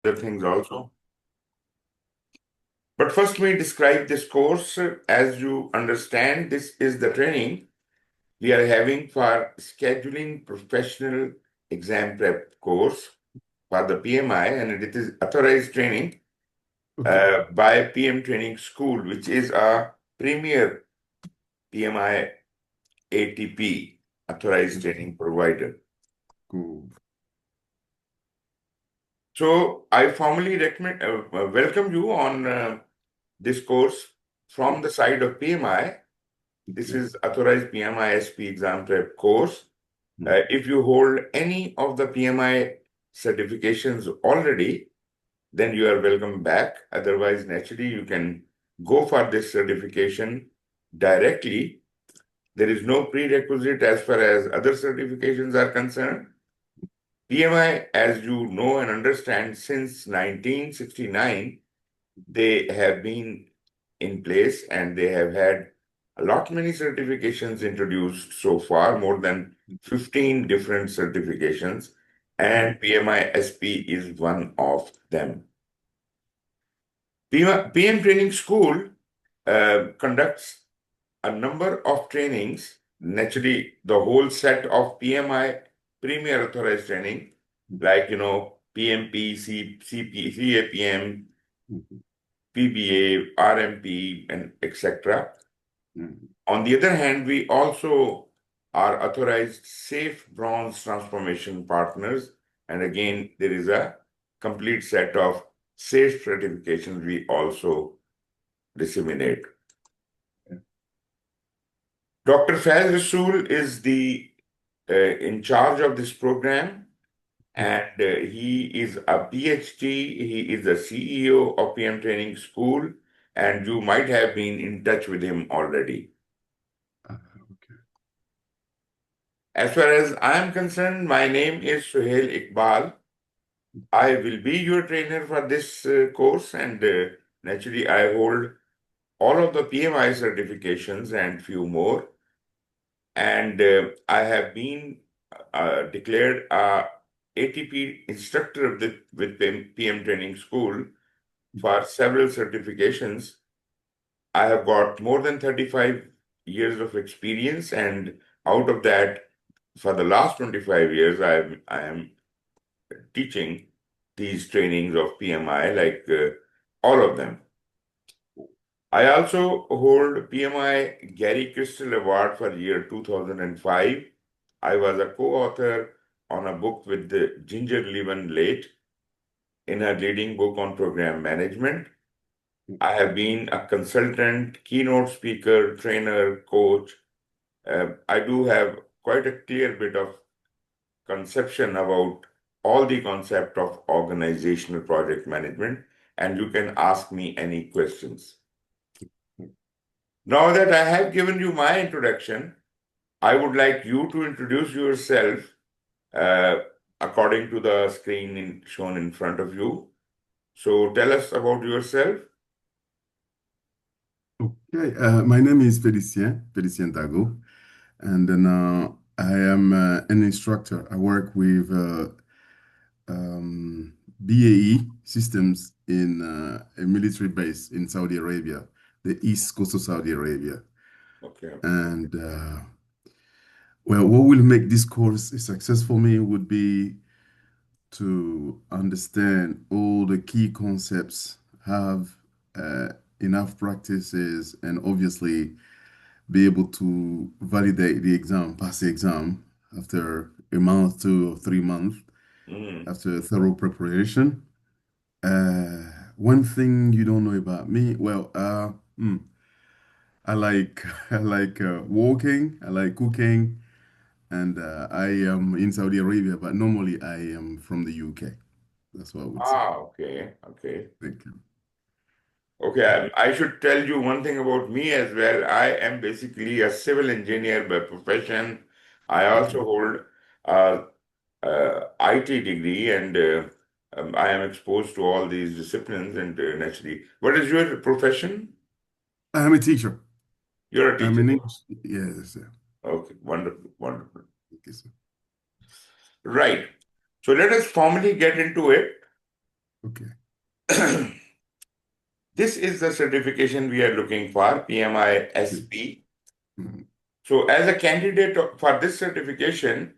other things also. But first, we describe this course. As you understand, this is the training we are having for scheduling professional exam prep course for the PMI, and it is authorized training Okay, by PM Training School, which is a premier PMI ATP authorized training provider. cool. So I formally recommend welcome you on this course from the side of PMI. This Okay. is authorized PMI-SP exam prep course. Mm. If you hold any of the PMI certifications already, then you are welcome back. Otherwise, naturally, you can go for this certification directly. There is no prerequisite as far as other certifications are concerned. PMI, as you know and understand, since 1969, they have been in place and they have had a lot many certifications introduced so far, more than 15 different certifications, Mm. and PMI-SP is one of them. PM Training School conducts a number of trainings, naturally, the whole set of PMI Premier Authorized Training, like, PMP, CP, CAPM, Mhm. PBA, RMP, and etc. Mhm. On the other hand, we also are authorized safe bronze transformation partners. And again, there is a complete set of safe certifications we also disseminate. Dr. Faz Rasool is the in charge of this program, Mhm. and he is a PhD. He is the CEO of PM Training School, and you might have been in touch with him already. Okay. As far as I am concerned, my name is Suhail Iqbal. I will be your trainer for this course, and naturally, I hold all of the PMI certifications and few more. And I have been declared a ATP instructor with PM Training School for several certifications. I have got more than 35 years of experience, and out of that, for the last 25 years, I am teaching these trainings of PMI, like all of them. I also hold PMI Gary Crystal Award for year 2005. I was a co-author on a book with the Ginger Levin Late in her leading book on program management. I have been a consultant, keynote speaker, trainer, coach. I do have quite a clear bit of conception about all the concept of organizational project management, and you can ask me any questions. Now that I have given you my introduction, I would like you to introduce yourself uh, according to the screen shown in front of you. So tell us about yourself. Okay. My name is Felicien Dago, and then I am an instructor. I work with BAE systems in a military base in Saudi Arabia, the east coast of Saudi Arabia. Okay. And well, what will make this course a success for me would be to understand all the key concepts, have uh, enough practices, and obviously be able to validate the exam, pass the exam after a month, 2 or 3 months, Mhm. after thorough preparation. Uh, One thing you don't know about me, well, I like I like walking, I like cooking, and I am in Saudi Arabia, but normally I am from the UK. That's what I would say. Okay, okay. Thank you. Okay, I should tell you one thing about me as well. I am basically a civil engineer by profession. I also Okay. hold a, IT degree, and I am exposed to all these disciplines. And naturally, what is your profession? I'm a teacher. You're a I'm teacher. an English. Yes, sir. Okay, wonderful, wonderful. Thank you, sir. Right. So let us formally get into it. Okay. This is the certification we are looking for, Okay. PMI-SP. Mhm. So, as a candidate for this certification,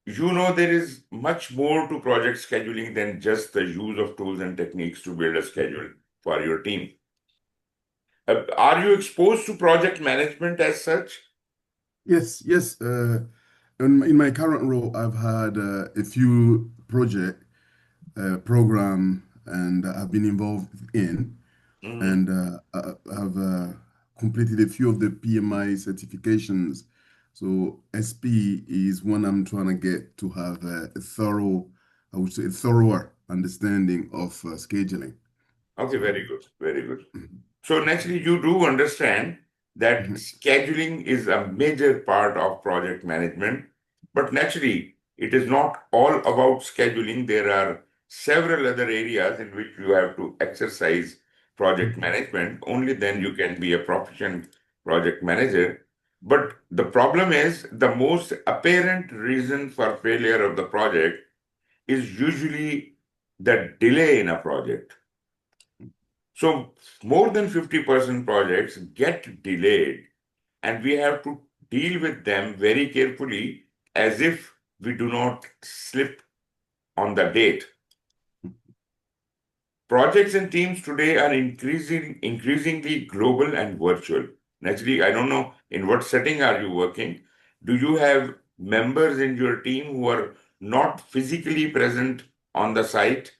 you know there is much more to project scheduling than just the use of tools and techniques to build a schedule for your team. Are you exposed to project management as such? Yes, yes. In my current role, I've had a few project program and I've been involved in, Mhm. and I've completed a few of the PMI certifications. So SP is one I'm trying to get to have a thorough, I would say, a thorougher understanding of scheduling. Okay, So, very good, very good. mhm, So naturally, you do understand that mhm, scheduling is a major part of project management, but naturally, it is not all about scheduling. There are several other areas in which you have to exercise project mhm, management. Only then you can be a proficient project manager. But the problem is the most apparent reason for failure of the project is usually the delay in a project. So more than 50% projects get delayed, and we have to deal with them very carefully as if we do not slip on the date. Projects and teams today are increasingly global and virtual. Naturally, I don't know in what setting are you working. Do you have members in your team who are not physically present on the site?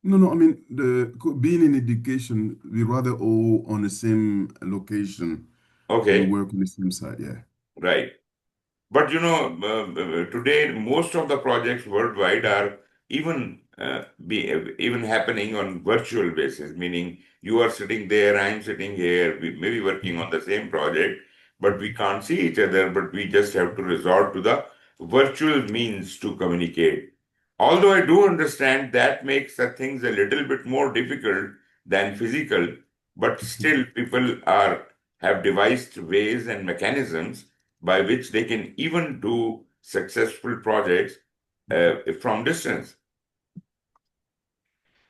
No, no, I mean, being in education, we rather all on the same location and we Okay, work on the same side, yeah. right. But today most of the projects worldwide are even happening on virtual basis, meaning you are sitting there, I'm sitting here, we may be working on the same project, but we can't see each other, but we just have to resort to the virtual means to communicate. Although I do understand that makes the things a little bit more difficult than physical, but still people are have devised ways and mechanisms by which they can even do successful projects from distance.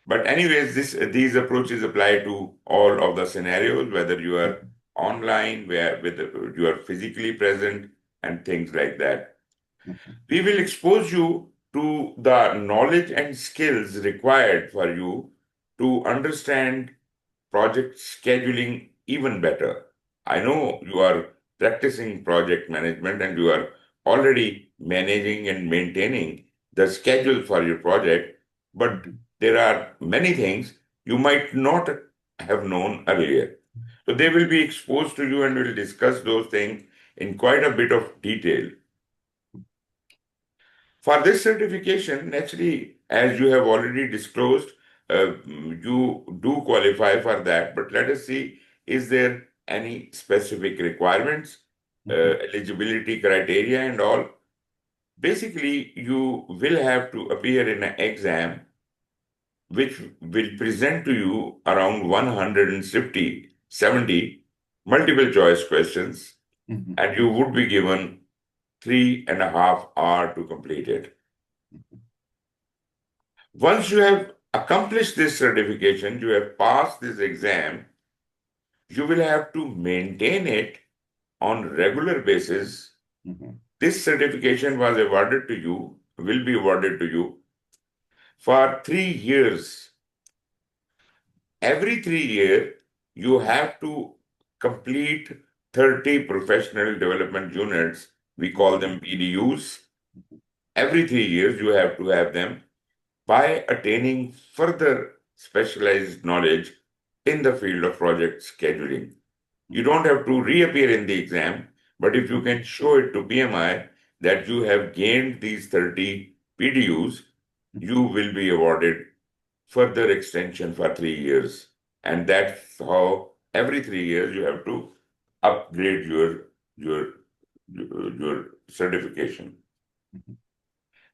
But anyways, these approaches apply to all of the scenarios, whether you are online, where you are physically present, and things like that. We will expose you to the knowledge and skills required for you to understand project scheduling even better. I know you are practicing project management and you are already managing and maintaining the schedule for your project, but there are many things you might not have known earlier. So they will be exposed to you and will discuss those things in quite a bit of detail. For this certification, naturally, as you have already disclosed, you do qualify for that. But let us see, is there any specific requirements, eligibility criteria, and all? Basically, you will have to appear in an exam which will present to you around 150, 70 multiple choice questions, and you would be given 3.5 hours to complete it. Once you have accomplished this certification, you have passed this exam, you will have to maintain it on regular basis. This certification was awarded to you, will be awarded to you for 3 years. Every 3 years, you have to complete 30 professional development units. We call them PDUs. Every 3 years, you have to have them by attaining further specialized knowledge in the field of project scheduling. You don't have to reappear in the exam, but if you can show it to PMI that you have gained these 30 PDUs, you will be awarded further extension for 3 years. And that's how every 3 years you have to upgrade your your certification.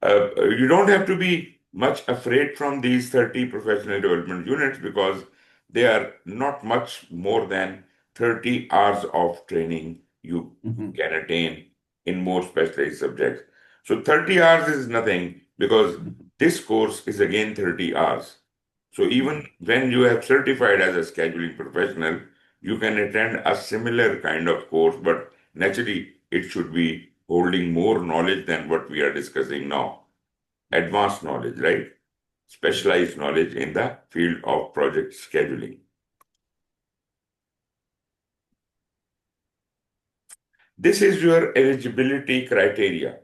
You don't have to be much afraid from these 30 professional development units because they are not much more than 30 hours of training you can attain in more specialized subjects. So 30 hours is nothing because This course is again 30 hours. So even when you have certified as a scheduling professional, you can attend a similar kind of course, but naturally it should be holding more knowledge than what we are discussing now. Advanced knowledge, right? Specialized knowledge in the field of project scheduling. This is your eligibility criteria.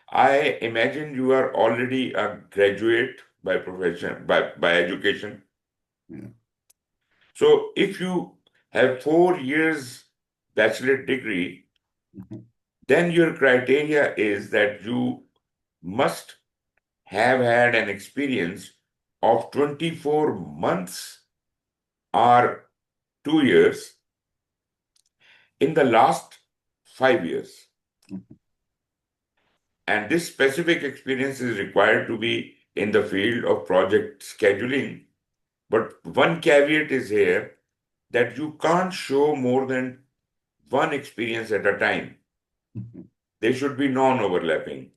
I imagine you are already a graduate by profession, by education. Yeah. So if you have 4 years bachelor degree, Mhm. then your criteria is that you must have had an experience of 24 months or 2 years in the last 5 years. Mhm. And this specific experience is required to be in the field of project scheduling. But one caveat is here that you can't show more than one experience at a time. Mhm. They should be non overlapping.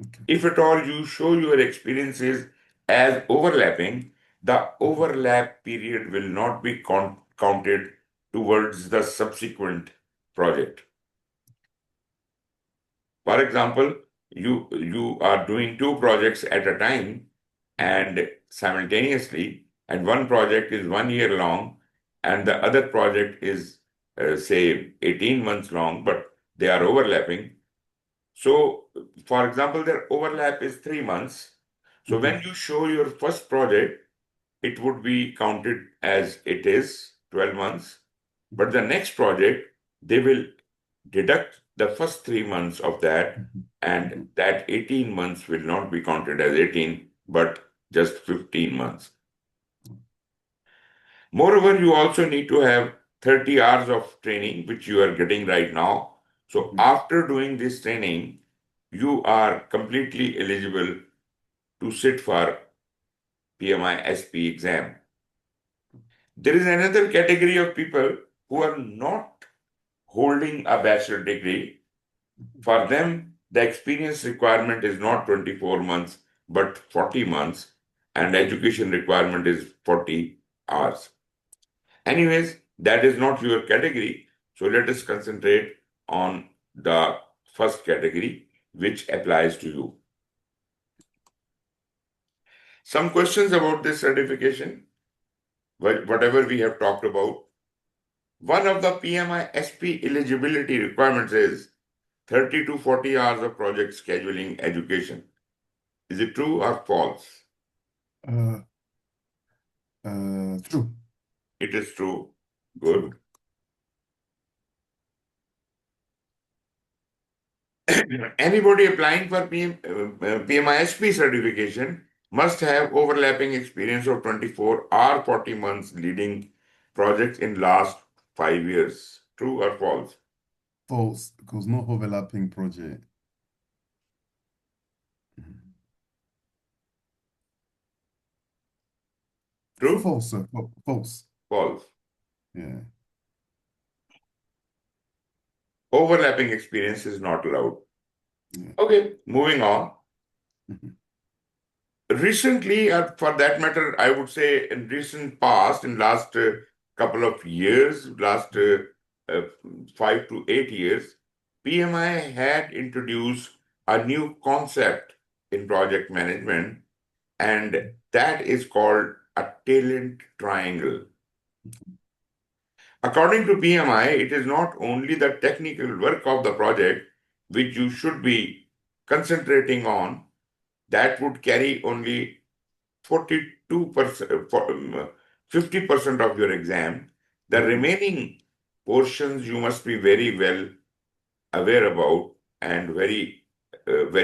Okay. If at all you show your experiences as overlapping, the Mhm. overlap period will not be counted towards the subsequent project. For example, you are doing two projects at a time Mhm. and simultaneously, and one project is 1 year long, and the other project is, say, 18 months long, but they are overlapping. So, for example, their overlap is 3 months. So, when Mhm. you show your first project, it would be counted as it is 12 months. But Mhm. the next project, they will deduct the first 3 months of that, Mhm. and Mhm. that 18 months will not be counted as 18, but just 15 months. Moreover, you also need to have 30 hours of training, which you are getting right now. So, Mhm. after doing this training, you are completely eligible to sit for PMI-SP exam. There is another category of people who are not holding a bachelor degree. For them, the experience requirement is not 24 months, but 40 months, and Mhm. education requirement is 40 hours. Anyways, that is not your category. So let us concentrate on the first category, which applies to you. Some questions about this certification, whatever we have talked about. One of the PMI-SP eligibility requirements is 30 to 40 hours of project scheduling education. Is it true or false? Uh, True. It is true. Good. True. Anybody applying for PMI-SP certification must have overlapping experience of 24 or 40 months leading projects in last 5 years. True or false? False, because no overlapping project. Mhm. True? False, sir. False. False. Yeah. Overlapping experience is not allowed. Yeah. Okay, moving on. Mhm. Recently, for that matter, I would say in recent past, in last couple of years, last uh, 5 to 8 years, PMI had introduced a new concept in project management, and that is called a talent triangle. According to PMI, it is not only the technical work of the project which you should be concentrating on, that would carry only 42%, 50% of your exam. The Mhm. remaining portions you must be very well aware about and very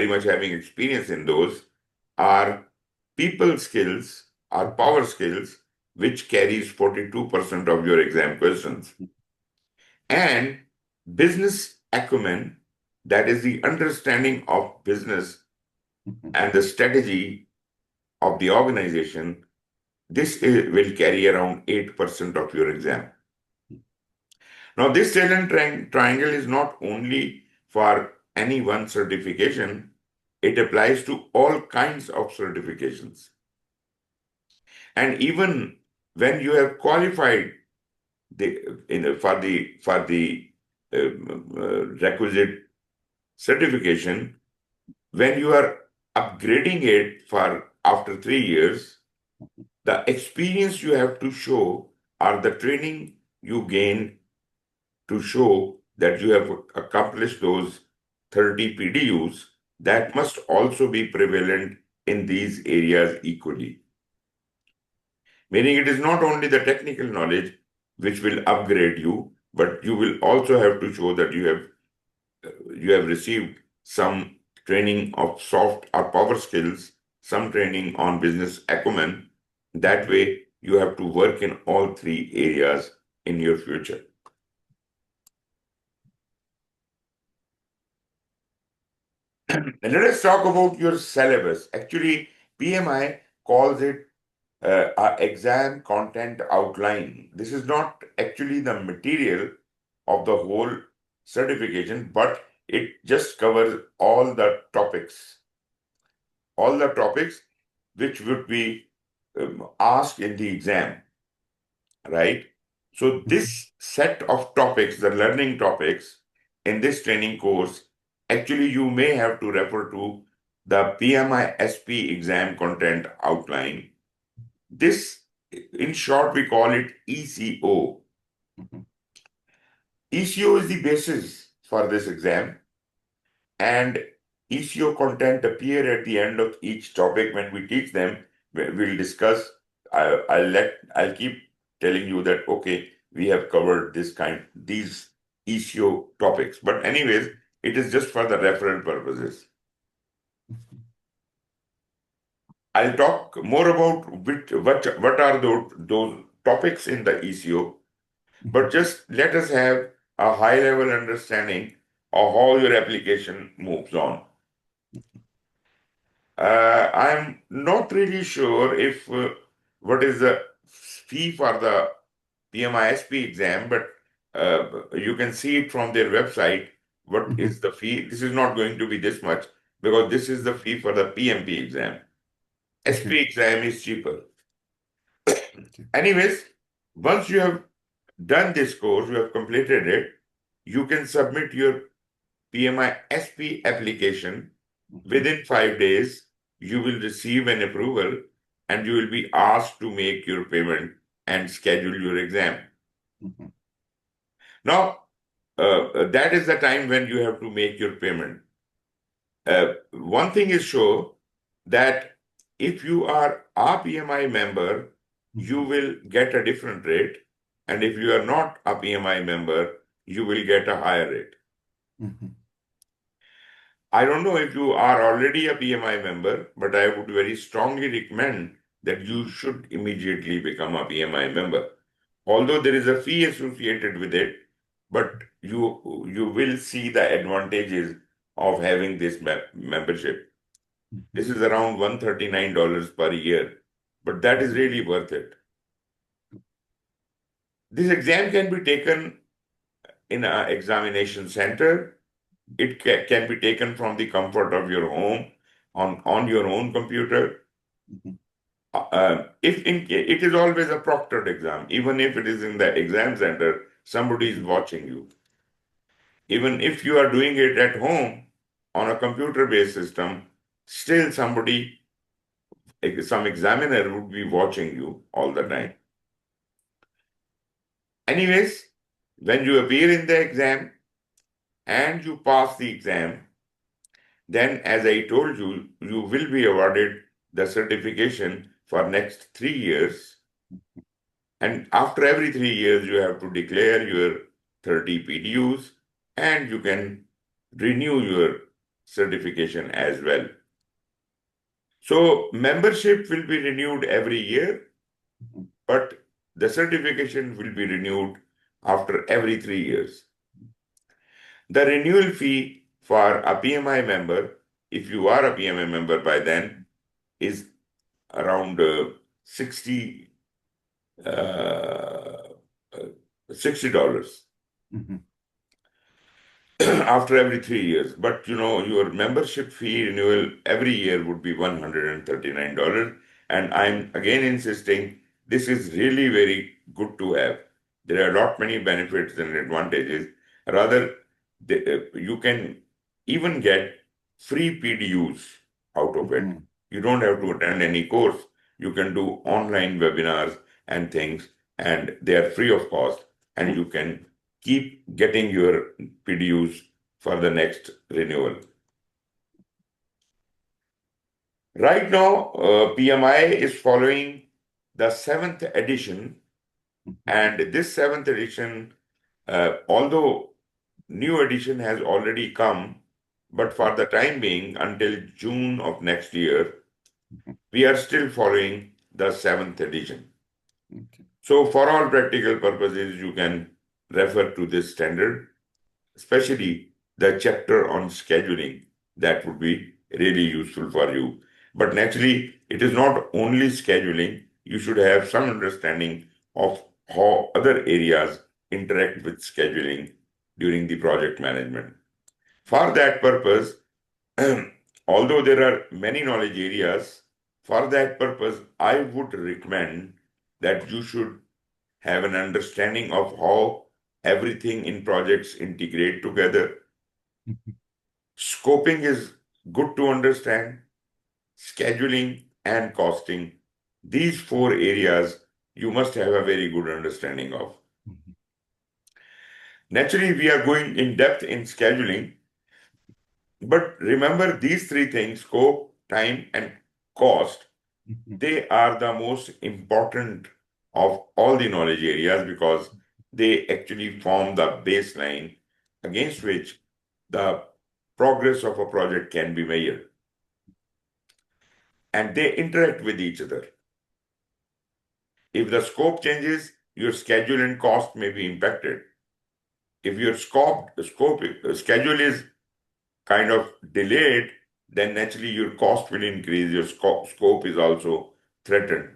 much having experience in those are people skills or Mhm. power skills, which carries 42% of your exam questions, and business acumen, that is the understanding of business Mhm. and the strategy of the organization. Will carry around 8% of your exam. Now, this talent triangle is not only for any one certification, It applies to all kinds of certifications. And even when you have qualified for the requisite certification, when you are upgrading it for after 3 years, the experience you have to show or the training you gain to show that you have accomplished those 30 PDUs, that must also be prevalent in these areas equally. Meaning it is not only the technical knowledge which will upgrade you, but you will also have to show that you have received some training of soft or power skills, some training on business acumen. That way, you have to work in all three areas in your future. And let us talk about your syllabus. Actually, PMI calls it a exam content outline. This is not actually the material of the whole certification, but it just covers all the topics which would be asked in the exam, right? So this set of topics, the learning topics in this training course, actually you may have to refer to the PMI-SP exam content outline. This, in short, we call it ECO. ECO is the basis for this exam, and ECO content appear at the end of each topic when we teach them. We'll discuss. I'll keep telling you that okay, we have covered these ECO topics. But anyways, it is just for the referral purposes. I'll talk more about what are those topics in the ECO, but just let us have a high level understanding of how your application moves on. I'm not really sure if what is the fee for the PMI-SP exam, but you can see it from their website. What is the fee? This is not going to be this much because this is the fee for the PMP exam. SP exam is cheaper. Anyways, once you have done this course, you have completed it, you can submit your PMI-SP application. Within 5 days, you will receive an approval and you will be asked to make your payment and schedule your exam. Now, that is the time when you have to make your payment. One thing is sure that if you are a PMI member, you will get a different rate. And if you are not a PMI member, you will get a higher rate. I don't know if you are already a PMI member, but I would very strongly recommend that you should immediately become a PMI member. Although there is a fee associated with it, but you will see the advantages of having this membership. This is around $139 per year, but that is really worth it. This exam can be taken in an examination center. It can be taken from the comfort of your home on your own computer. It is always a proctored exam, even if it is in the exam center, somebody is watching you. Even if you are doing it at home on a computer-based system, still some examiner would be watching you all the time. Anyways, when you appear in the exam and you pass the exam, then as I told you, you will be awarded the certification for next 3 years. And after every 3 years, you have to declare your 30 PDUs and you can renew your certification as well. So membership will be renewed every year, but the certification will be renewed after every 3 years. The renewal fee for a PMI member, if you are a PMI member by then, is around 60 $60. after every 3 years. But your membership fee renewal every year would be $139. And I'm again insisting this is really very good to have. There are not many benefits and advantages. Rather, you can even get free PDUs out of it. Mhm. You don't have to attend any course. You can do online webinars and things, and they are free of cost, and you can keep getting your PDUs for the next renewal. Right now, PMI is following the seventh edition, and this seventh edition, although new edition has already come, but for the time being, until June of next year, we are still following the seventh edition. Okay. So, for all practical purposes, you can refer to this standard, especially the chapter on scheduling. That would be really useful for you. But naturally, it is not only scheduling. You should have some understanding of how other areas interact with scheduling during the project management. For that purpose, although there are many knowledge areas, for that purpose, I would recommend that you should have an understanding of how everything in projects integrate together. Scoping is good to understand, scheduling and costing. These four areas you must have a very good understanding of. Naturally, we are going in depth in scheduling, but remember these three things: scope, time, and cost. They are the most important of all the knowledge areas because they actually form the baseline against which the progress of a project can be measured. And they interact with each other. If the scope changes, your schedule and cost may be impacted. If your schedule is kind of delayed, then naturally your cost will increase, your scope is also threatened.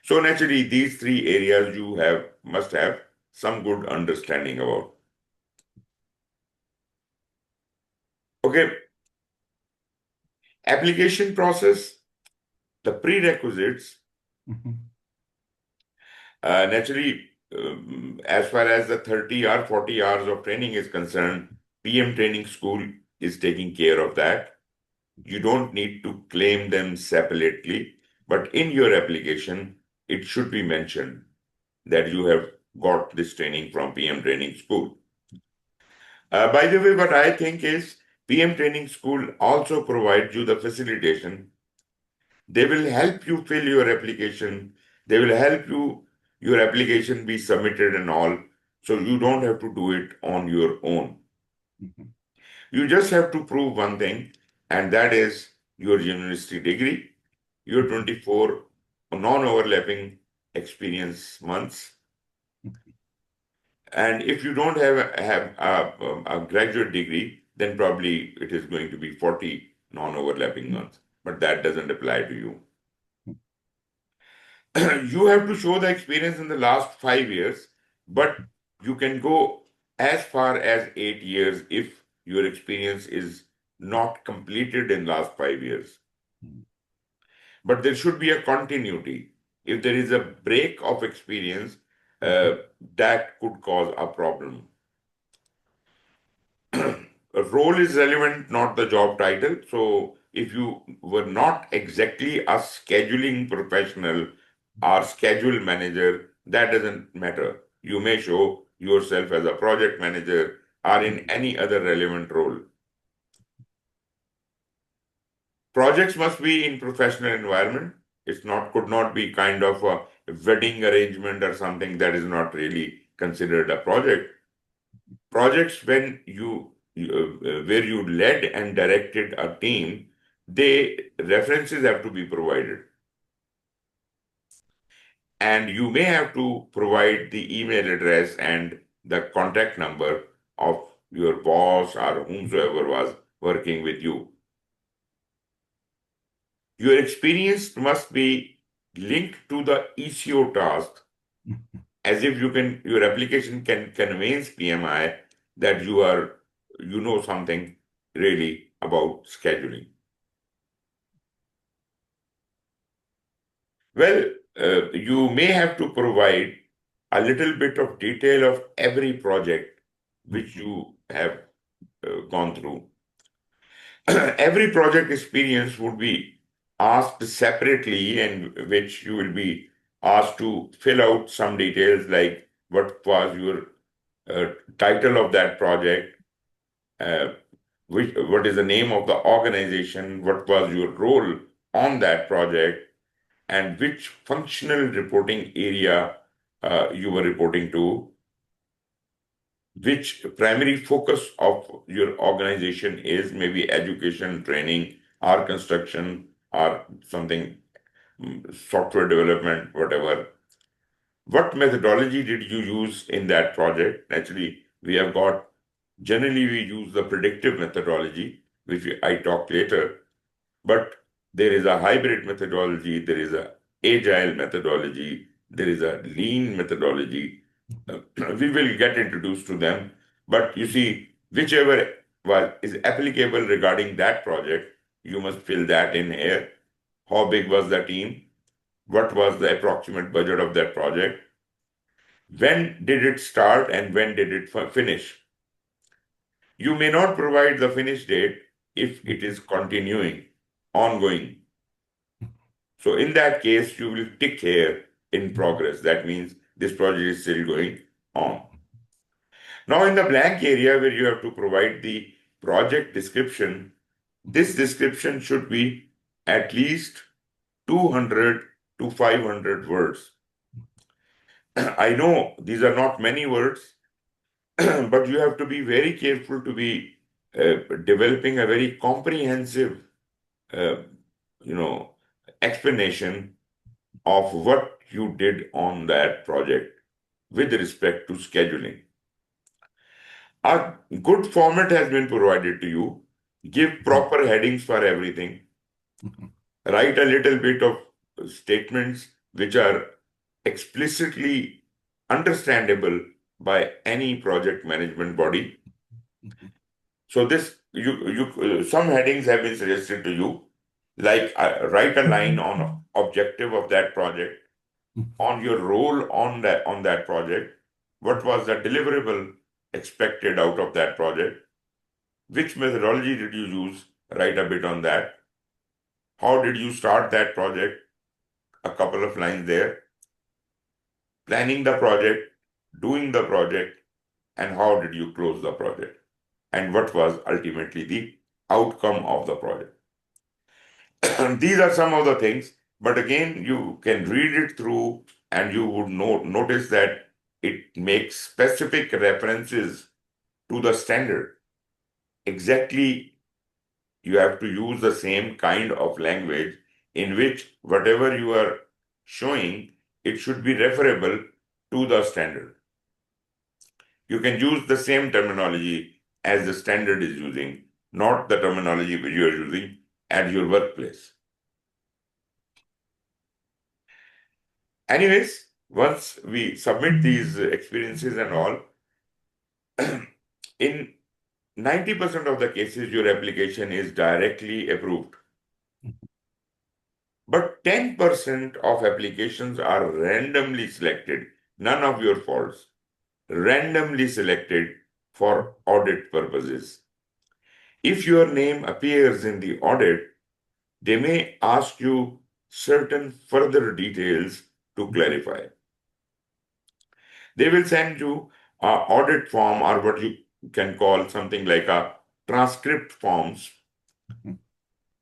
So naturally, these three areas you have must have some good understanding about. Okay, application process, the prerequisites. Naturally, as far as the 30 or 40 hours of training is concerned, PM Training School is taking care of that. You don't need to claim them separately, but in your application, it should be mentioned that you have got this training from PM Training School. By the way, what I think is PM Training School also provides you the facilitation. They will help you fill your application. They will help you your application be submitted and all. So you don't have to do it on your own. You just have to prove one thing, and that is your university degree, your 24 non-overlapping experience months. And if you don't have a graduate degree, then probably it is going to be 40 non-overlapping months. But that doesn't apply to you. You have to show the experience in the last 5 years, but you can go as far as 8 years if your experience is not completed in last 5 years. But there should be a continuity. If there is a break of experience, uh, that could cause a problem. A role is relevant, not the job title. So if you were not exactly a scheduling professional or schedule manager, that doesn't matter. You may show yourself as a project manager or in any other relevant role. Projects must be in professional environment. It's not could not be kind of a wedding arrangement or something that is not really considered a project. Projects when where you led and directed a team, they references have to be provided, and you may have to provide the email address and the contact number of your boss or whomsoever was working with you. Your experience must be linked to the ECO task, as if your application can conveys PMI that you know something really about scheduling? Well, you may have to provide a little bit of detail of every project which you have gone through. Every project experience would be asked separately, and which you will be asked to fill out some details like what was your title of that project, uh, what is the name of the organization, what was your role on that project, and which functional reporting area you were reporting to, which primary focus of your organization is, maybe education, training, or construction, or something, software development, whatever. What methodology did you use in that project? Actually, generally we use the predictive methodology, which I talk later, but there is a hybrid methodology, there is a agile methodology, there is a lean methodology. We will get introduced to them, but you see, whichever is applicable regarding that project, you must fill that in here. How big was the team? What was the approximate budget of that project? When did it start and when did it finish? You may not provide the finish date if it is continuing, ongoing. So in that case, you will tick here in progress. That means this project is still going on. Now in the blank area where you have to provide the project description, this description should be at least 200 to 500 words. I know these are not many words, but you have to be very careful to be developing a very comprehensive, uh, you know, explanation of what you did on that project with respect to scheduling. A good format has been provided to you. Give proper headings for everything. Write a little bit of statements which are explicitly understandable by any project management body. So this you some headings have been suggested to you, like write a line on objective of that project, on your role on that project, what was the deliverable expected out of that project, which methodology did you use, write a bit on that, how did you start that project, a couple of lines there, planning the project, doing the project, and how did you close the project, and what was ultimately the outcome of the project. These are some of the things, but again, you can read it through and you would notice that it makes specific references to the standard. Exactly, you have to use the same kind of language in which whatever you are showing, it should be referable to the standard. You can use the same terminology as the standard is using, not the terminology which you are using at your workplace. Anyways, once we submit these experiences and all, in 90% of the cases, your application is directly approved. But 10% of applications are randomly selected, none of your faults, randomly selected for audit purposes. If your name appears in the audit, they may ask you certain further details to clarify. They will send you an audit form, or what you can call something like a transcript forms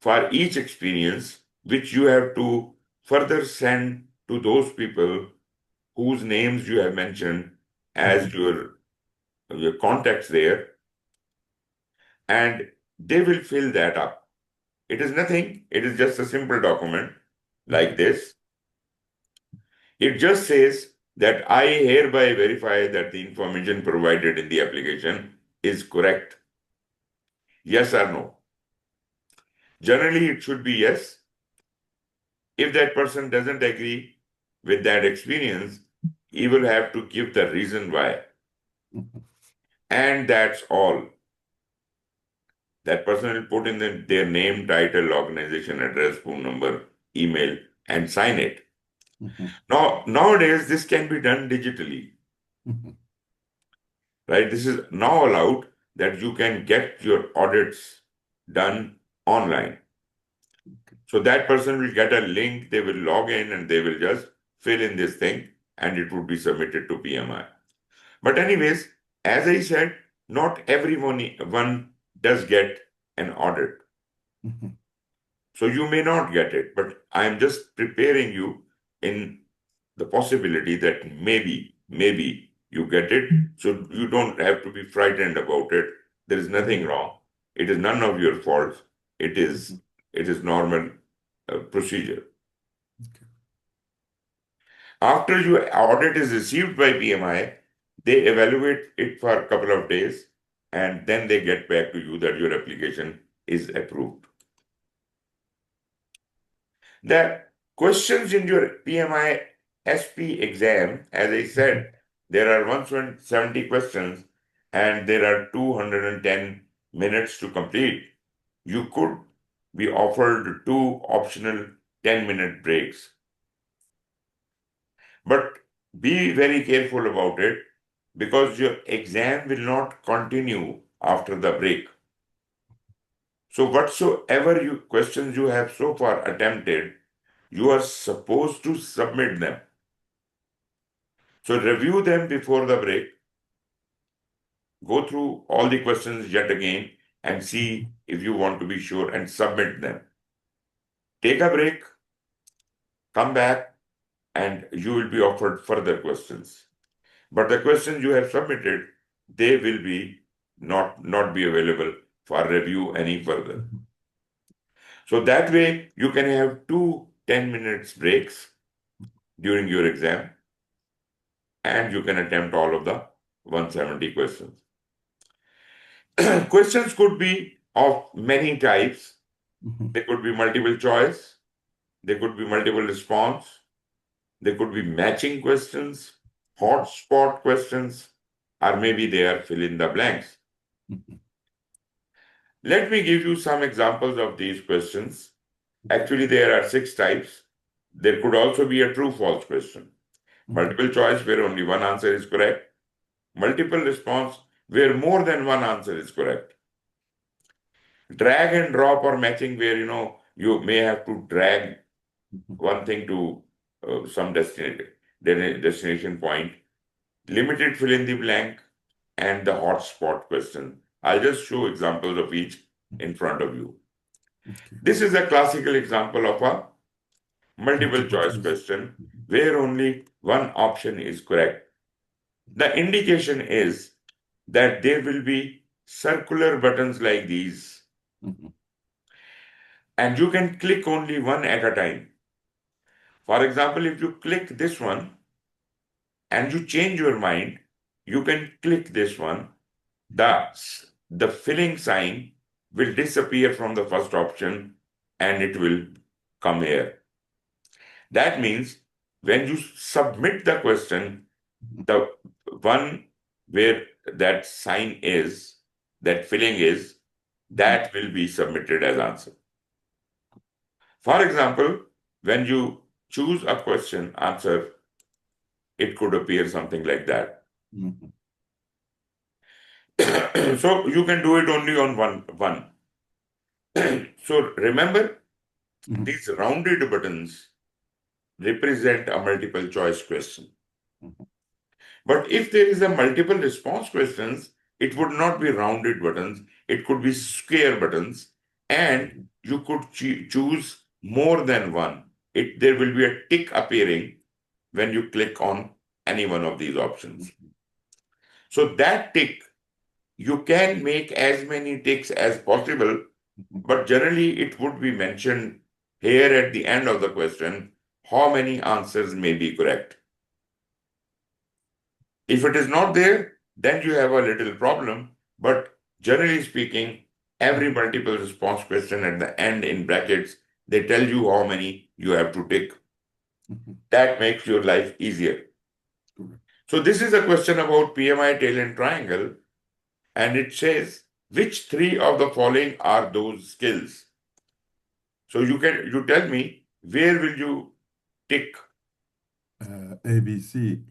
for each experience, which you have to further send to those people whose names you have mentioned as your contacts there, and they will fill that up. It is nothing, it is just a simple document like this. It just says that I hereby verify that the information provided in the application is correct. Yes or no? Generally, it should be yes. If that person doesn't agree with that experience, he will have to give the reason why. and that's all. That person will put in their name, title, organization, address, phone number, email, and sign it. Mhm. Now, nowadays, this can be done digitally, Mhm. right? This is now allowed that you can get your audits done online. So that person will get a link, they will log in and they will just fill in this thing and it would be submitted to PMI. But anyways, as I said, not everyone one does get an audit. Mhm. So you may not get it, but I am just preparing you in the possibility that maybe you get it. So you don't have to be frightened about it. There is nothing Mhm. wrong. It is none of your fault. It is Mhm. it is normal procedure. Okay. After your audit is received by PMI, they evaluate it for a couple of days and then they get back to you that your application is approved. The questions in your PMI-SP exam, as I Mhm. said, there are 170 questions and there are 210 minutes to complete. You could be offered two optional 10-minute breaks. But be very careful about it because your exam will not continue after the break. So whatsoever questions you have so far attempted, you are supposed to submit them. So review them before the break, go through all the questions yet again and see if you want to be sure and submit them. Take a break, come back, and you will be offered further questions. But the questions you have submitted, they will be not be available for review any further. Mhm. So that way you can have two 10 minutes breaks during your exam and you can attempt all of the 170 questions. Questions could be of many types. Mhm. They could be multiple choice, they could be multiple response, they could be matching questions, hotspot questions, or maybe they are fill in the blanks. Mhm. Let me give you some examples of these questions. Okay. Actually, there are six types. There could also be a true false question. Mhm. Multiple choice where only one answer is correct. Multiple response where more than one answer is correct. Drag and drop or matching where you may have to drag Mhm. one thing to some destination point. Limited fill in the blank and the hotspot question. I'll just show examples of each in front of you. Okay. This is a classical example of a multiple Multiple choice choice. question Mhm. where only one option is correct. The indication is that there will be circular buttons like these, Mhm. and you can click only one at a time. For example, if you click this one and you change your mind, you can click this one. The filling sign will disappear from the first option and it will come here. That means when you submit the question, Mhm. the one where that sign is, that filling is, Mhm. that will be submitted as answer. For example, when you choose a question answer, it could appear something like that. Mhm. So you can do it only on one. So remember, Mhm. these rounded buttons represent a multiple choice question. Mhm. But if there is a multiple response questions, it would not be rounded buttons. It could be square buttons, and Mhm. you could choose more than one. There will be a tick appearing when you click on any one of these options. Mhm. So that tick, you can make as many ticks as possible, Mhm. but generally it would be mentioned here at the end of the question how many answers may be correct. If it is not there, then you have a little problem. But generally speaking, every Mhm. multiple response question at the end in brackets, they tell you how many you have to tick. Mhm. That makes your life easier. Correct. So this is a question about PMI tail and triangle. and it says which three of the following are those skills. So you tell me where will you tick ABC.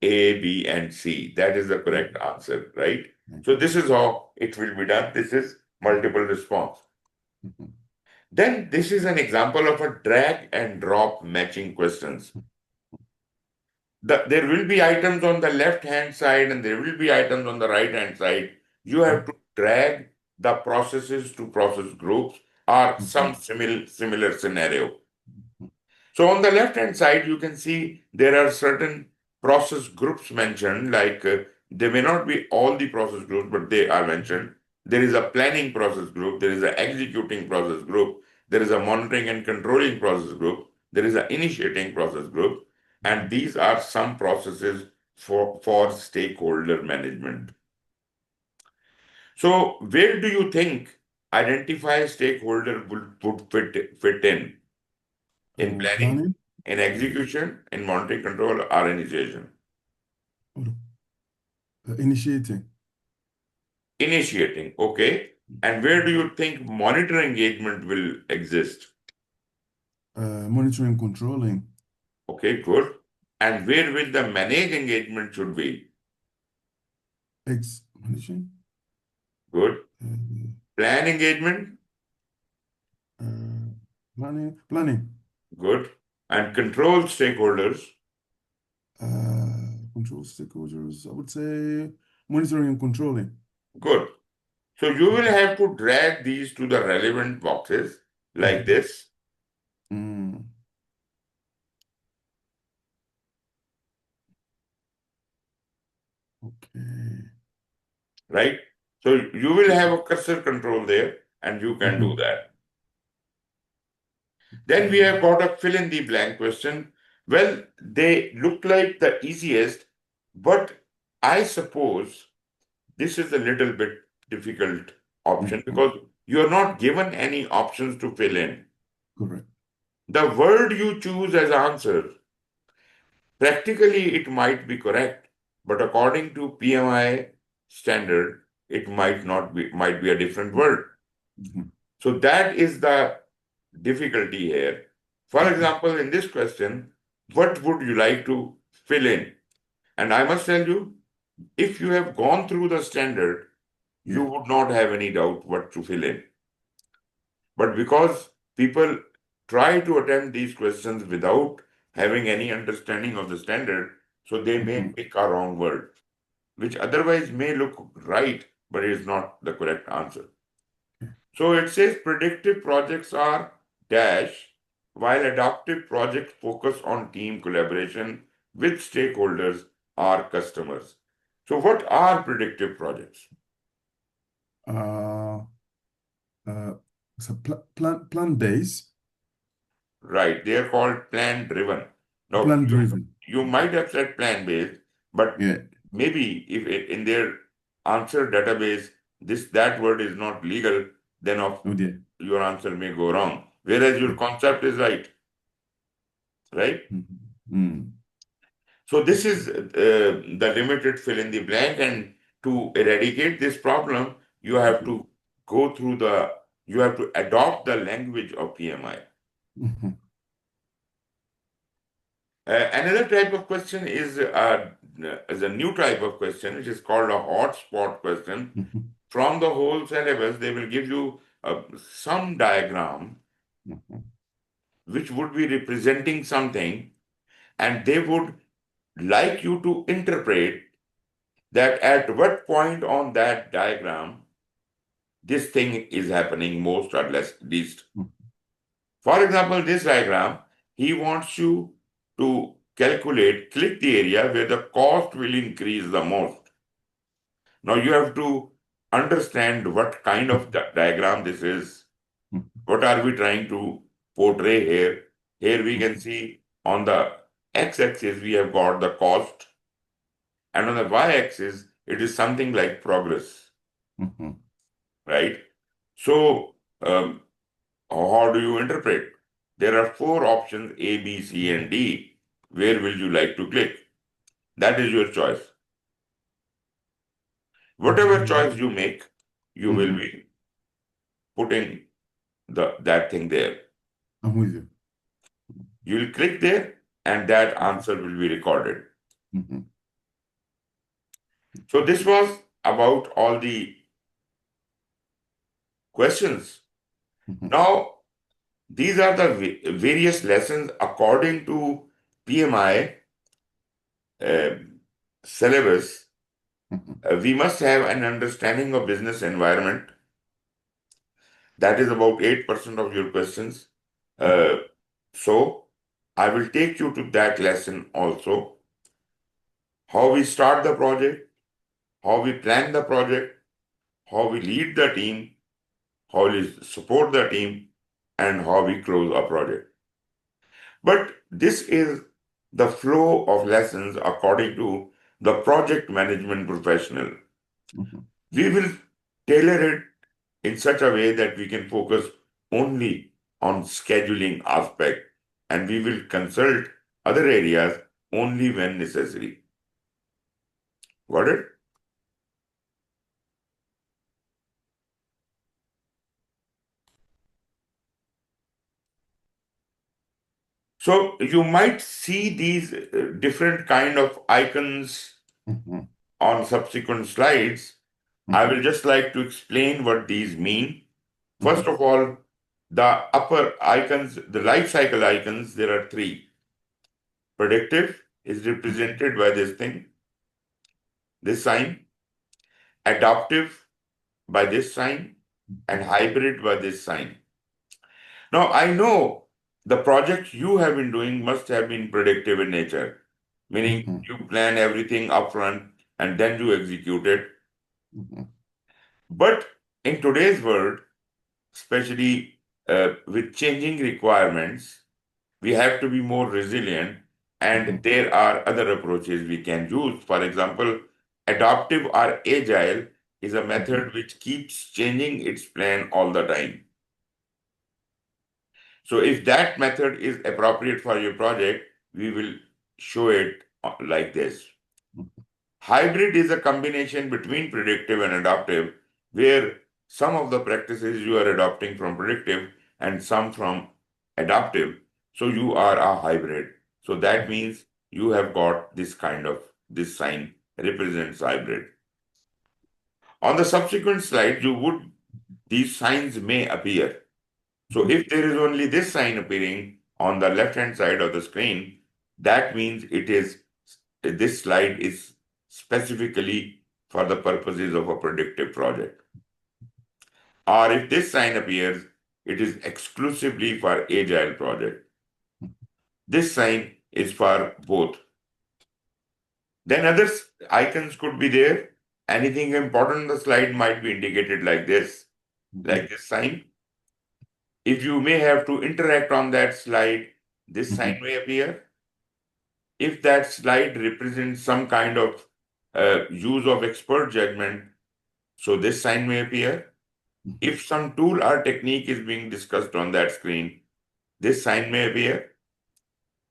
A, B, and C. That is the correct answer, right? So this is how it will be done. This is multiple response. Mhm. Then this is an example of a drag and drop matching questions. There will be items on the left hand side and there will be items on the right hand side. You have to drag the processes to process groups or some Mhm. similar scenario. So on the left hand side, you can see there are certain process groups mentioned, like they may not be all the process groups, but they are mentioned. There is a planning process group, there is an executing process group, there is a monitoring and controlling process group, there is an initiating process group, and Mhm. these are some processes for stakeholder management. So where do you think identify stakeholder would fit in? In planning, Planning. in execution, in monitoring control, or initiation. Hold on. Initiating. Initiating, okay. And where do you think monitor engagement will exist? Monitoring, controlling. Okay, good. And where will the manage engagement should be? Managing. Good. Uh, Plan engagement? uh, planning. Good. And control stakeholders? Control stakeholders. I would say monitoring and controlling. Good. So you will have to drag these to the relevant boxes like Mhm. this, Mm, okay. right? So you will have a cursor control there and you can do Mhm. that. Then we have got a fill in the blank question. Well, they look like the easiest, but I suppose this is a little bit difficult option Mhm. because you are not given any options to fill in. Correct. The word you choose as answer, practically it might be correct, but according to PMI standard, it might be a different word. Mhm. So that is the difficulty here. For Mhm. example, in this question, what would you like to fill in? And I must tell you, if you have gone through the standard, you Yeah. would not have any doubt what to fill in. But because people try to attempt these questions without having any understanding of the standard, so they may Mhm. pick a wrong word, which otherwise may look right, but is not the correct answer. So it says predictive projects are dash, while adaptive projects focus on team collaboration with stakeholders or customers. So what are predictive projects? Uh, uh, so plan base, Right, they are called plan driven. Now plan you, driven. you might have said plan based, but Yeah. maybe if in their answer database that word is not legal, then Oh dear. your answer may go wrong. Whereas your Yeah. concept is right, right? Mhm. Mm. So this is the limited fill in the blank, and to eradicate this problem, you have Mhm. to you have to adopt the language of PMI. Mhm. Another type of question is a new type of question, which is called a hotspot question. Mhm. From the whole syllabus, they will give you some diagram Mhm. which would be representing something, and they would like you to interpret that at what point on that diagram this thing is happening most or less least. Mhm. For example, this diagram, he wants you to click the area where the cost will increase the most. Now you have to understand what kind of diagram this is. Mhm. What are we trying to portray here? Here we can Mhm. see on the x-axis we have got the cost, and on the y-axis it is something like progress, Mhm. right? So how do you interpret? There are four options A, B, C, and D. Where will you like to click? That is your choice. Whatever choice you make, you will Mm-hmm. be putting that thing there. I'm with you. You will click there, and that answer will be recorded. Mm-hmm. So this was about all the questions. Mm-hmm. Now, these are the various lessons according to PMI syllabus. We must have an understanding of business environment. That is about 8% of your questions. Mm-hmm. Uh, so I will take you to that lesson also. How we start the project, how we plan the project, how we lead the team, how we support the team, and how we close a project. But this is the flow of lessons according to the project management professional. Mm-hmm. We will tailor it in such a way that we can focus only on scheduling aspect, and we will consult other areas only when necessary. Got it? So you might see these different kind of icons Mm-hmm. on subsequent slides. I Mm-hmm. will just like to explain what these mean. Mm-hmm. First of all, the upper icons, the life cycle icons, there are three. Predictive is represented by this thing, this sign. Adaptive by this sign, and hybrid by this sign. Now, I know the project you have been doing must have been predictive in nature, meaning Mm-hmm. you plan everything upfront and then you execute it. Mm-hmm. But in today's world, especially with changing requirements, we have to be more resilient, Mm-hmm. and there are other approaches we can use. For example, adaptive or agile is a Mm-hmm. method which keeps changing its plan all the time. So if that method is appropriate for your project, we will show it like this. Hybrid is a combination between predictive and adaptive, where some of the practices you are adopting from predictive and some from adaptive. So you are a hybrid. So that means you have got this sign represents hybrid. On the subsequent slide, these signs may appear. So if there is only this sign appearing on the left-hand side of the screen, that means this slide is specifically for the purposes of a predictive project. Or if this sign appears, it is exclusively for agile project. This sign is for both. Then other icons could be there. Anything important on the slide might be indicated Mm-hmm. like this sign. If you may have to interact on that slide, this sign Mm-hmm. may appear. If that slide represents some kind of use of expert judgment, so this sign may appear. If some tool or technique is being discussed on that screen, this sign may appear.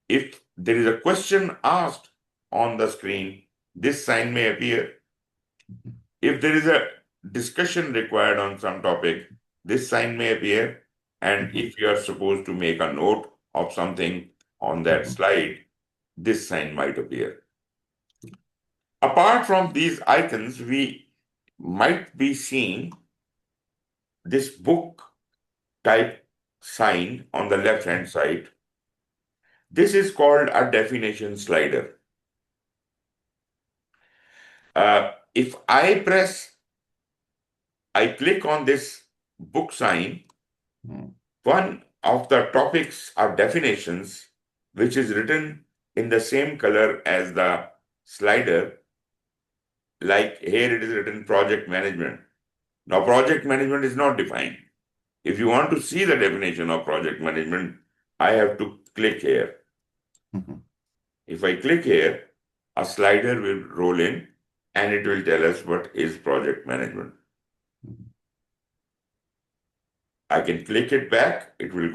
If there is a question asked on the screen, this sign may appear. If there is a discussion required on some topic, this sign may appear. And Mm-hmm. if you are supposed to make a note of something on that Mm-hmm. slide, this sign might appear. Apart from these icons, we might be seeing this book type sign on the left hand side. This is called a definition slider. If I click on this book sign, one of the topics are definitions, which is written in the same color as the slider. Like here it is written project management. Now, project management is not defined. If you want to see the definition of project management, I have to click here. Mm-hmm. If I click here, a slider will roll in and it will tell us what is project management. I can click it back, it will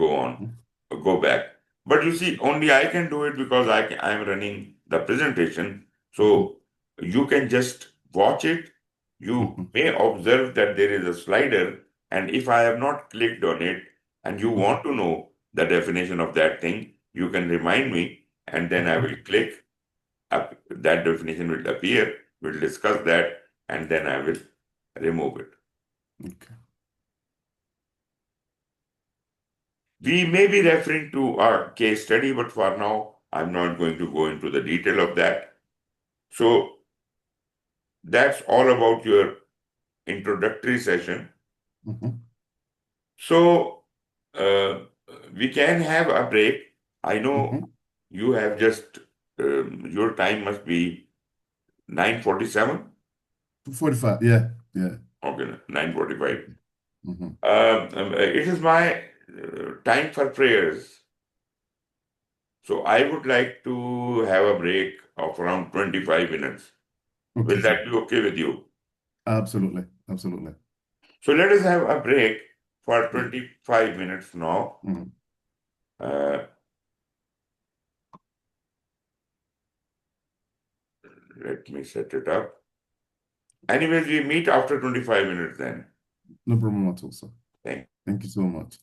go back. But you see, only I can do it because I am running the presentation. Mm-hmm. So you can just watch it You Mhm. may observe that there is a slider, and if I have not clicked on it and you Mhm. want to know the definition of that thing, you can remind me, and then I Mhm. will click. That definition will appear. We'll discuss that, and then I will remove it. Okay. We may be referring to our case study, but for now, I'm not going to go into the detail of that. So that's all about your introductory session. Mhm. So uh, we can have a break. I know Mhm. you have just, your time must be 9:47. 45. Yeah. Yeah. Okay, 9:45. Mhm. It is my time for prayers. So I would like to have a break of around 25 minutes. Okay, Will sir. that be okay with you? Absolutely. Absolutely. So let us have a break for Yeah. 25 minutes now. Mhm. Uh, Let me set it up. Anyways, we meet after 25 minutes then. No problem at all, sir. Thank Thank you so much.